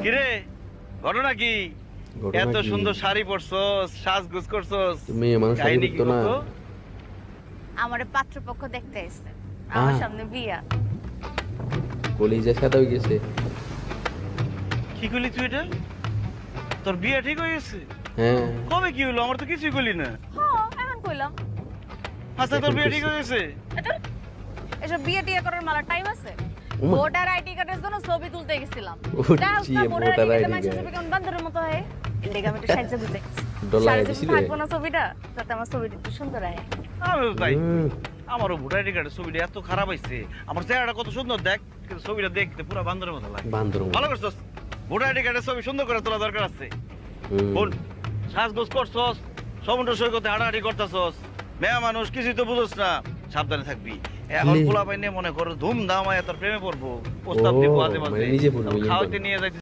কিরে ঘটনা কি? এত সুন্দর শাড়ি পরছস, সাজগোজ করছস, তুমি মানুষ শাড়ি পরতো না। আমারে পাত্রপক্ষ দেখতে এসেছে, আমার সামনে বিয়া। কলিজা সাদা হয়ে গেছে। কি কইলি তুই এটা? তোর বিয়া ঠিক হয়ে গেছে? হ্যাঁ। কবে কি হলো? আমার তো কিছুই কইলি না। হ্যাঁ, এখন কইলাম। আচ্ছা তোর বিয়া ঠিক হয়ে গেছে? এসব বিয়ে টিয়া করার মালা টাইম আছে? ভোটার আইডি কার্ডের জন্য ছবি তুলতে গেছিলাম। ভোটার আইডি কার্ড ছবি কেমন বান্দরের মতো হয়? এদিকে আমি একটু সাইজে দিতে ডলার দিছিল। থাকবো না ছবিটা, যাতে আমার ছবিটা একটু সুন্দর হয়। আমি তাই আমারও ভোটার আইডি কার্ডের ছবিটা এত খারাপ হইছে, আমার চেহারাটা কত সুন্দর দেখ, কিন্তু ছবিটা দেখতে পুরো বান্দরের মতো লাগে। বান্দর ভালো করছস, ভোটার আইডি কার্ডের ছবি সুন্দর করে তোলা দরকার আছে। বল, সাজগোজ করছস, সমুদ্র সৈকতে হাঁটাহাঁটি করতেছস, মেয়া মানুষ কিছুই তো বুঝোস না, সাবধানে থাকবি। এখন পোলা পাইনে মনে করো ধুমধাম তোর প্রেমে পড়বো, প্রস্তাব দিব মাঝে মাঝে, খাওয়াতে নিয়ে যাইতে